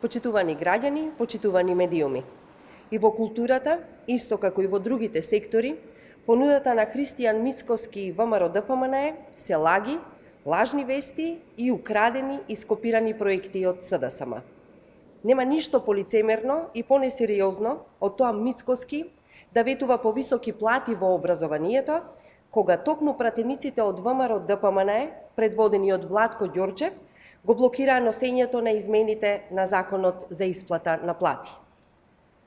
Почитувани граѓани, почитувани медиуми. И во културата, исто како и во другите сектори, понудата на Христијан Мицкоски и ВМРО ДПМНЕ се лаги, лажни вести и украдени и скопирани проекти од СДСМ. Нема ништо полицемерно и понесериозно од тоа Мицкоски да ветува повисоки плати во образованието, кога токму пратениците од ВМРО ДПМНЕ, предводени од Владко Ѓорчев, го блокираа носењето на измените на Законот за исплата на плати.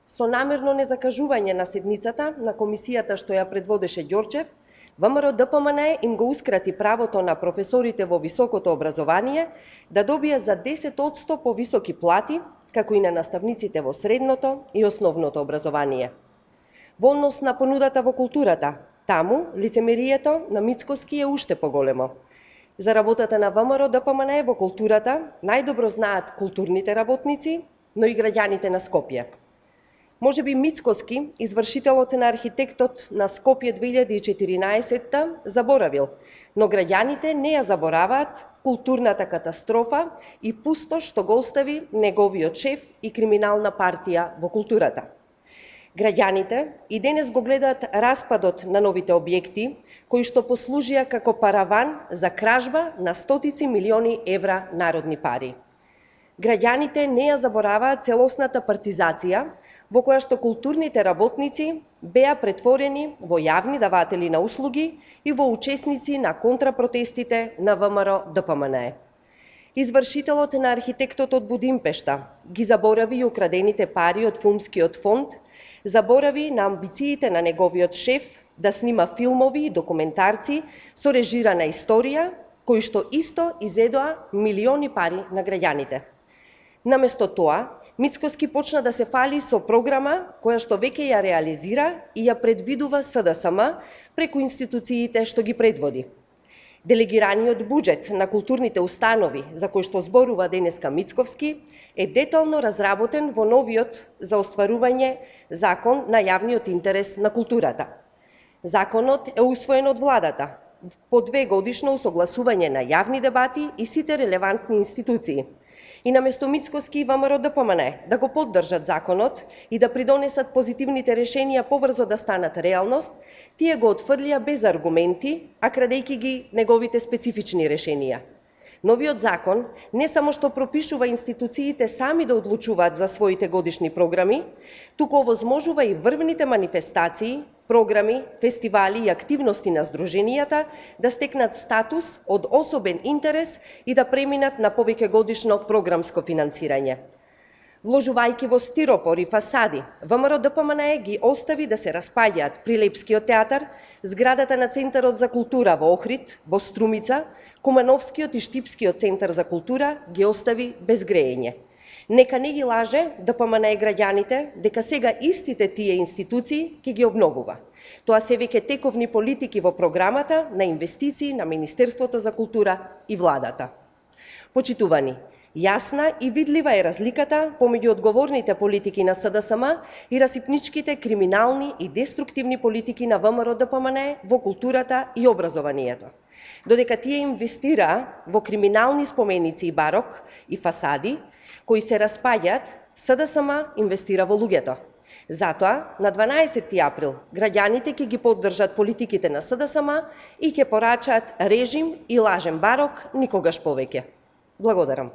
Со намерно незакажување на седницата на комисијата што ја предводеше Ѓорчев, ВМРО ДПМНЕ им го ускрати правото на професорите во високото образование да добијат за 10% повисоки плати, како и на наставниците во средното и основното образование. Во однос на понудата во културата, таму лицемерието на Мицкоски е уште поголемо. За работата на ВМРО ДПМНЕ во културата најдобро знаат културните работници, но и граѓаните на Скопје. Може би Мицкоски, извршителот на архитектот на Скопје 2014, заборавил, но граѓаните не ја забораваат културната катастрофа и пустош што го остави неговиот шеф и криминална партија во културата. Граѓаните и денес го гледаат распадот на новите објекти, кои што послужија како параван за кражба на стотици милиони евра народни пари. Граѓаните не ја забораваат целосната партизација, во која што културните работници беа претворени во јавни даватели на услуги и во учесници на контрапротестите на ВМРО ДПМНЕ. Извршителот на архитектот од Будимпешта ги заборави и украдените пари од филмскиот фонд, заборави на амбициите на неговиот шеф да снима филмови и документарци со режирана историја, кои што исто изедоа милиони пари на граѓаните. Наместо тоа, Мицкоски почна да се фали со програма која што веќе ја реализира и ја предвидува СДСМ преку институциите што ги предводи. Делегираниот буџет на културните установи, за кој што зборува денеска Мицкоски, е детално разработен во новиот за остварување Закон на јавниот интерес на културата. Законот е усвоен од владата, по 2 годишно усогласување на јавни дебати и сите релевантни институции. И наместо Мицкоски и ВМРО ДПМНЕ да го поддржат законот и да придонесат позитивните решенија побрзо да станат реалност, тие го отфрлија без аргументи, а крадејќи ги неговите специфични решенија. Новиот закон не само што пропишува институциите сами да одлучуваат за своите годишни програми, туку овозможува и врвните манифестации, програми, фестивали и активности на здруженијата да стекнат статус од особен интерес и да преминат на повеќе годишно програмско финансирање. Вложувајќи во стиропор и фасади, ВМРО ДПМНЕ ги остави да се распаѓаат Прилепскиот театар, зградата на Центарот за култура во Охрид, во Струмица, Кумановскиот и Штипскиот центар за култура ги остави без грејење. Нека не ги лаже ДПМНЕ граѓаните дека сега истите тие институции ќе ги обновува. Тоа се веќе тековни политики во програмата на инвестиции на Министерството за култура и владата. Почитувани, јасна и видлива е разликата помеѓу одговорните политики на СДСМ и расипничките криминални и деструктивни политики на ВМРО ДПМНЕ во културата и образованието. Додека тие инвестираа во криминални споменици и барок и фасади, кои се распаѓаат, СДСМ инвестира во луѓето. Затоа, на 12 април, граѓаните ќе ги поддржат политиките на СДСМ и ќе порачаат режим и лажен барок никогаш повеќе. Благодарам.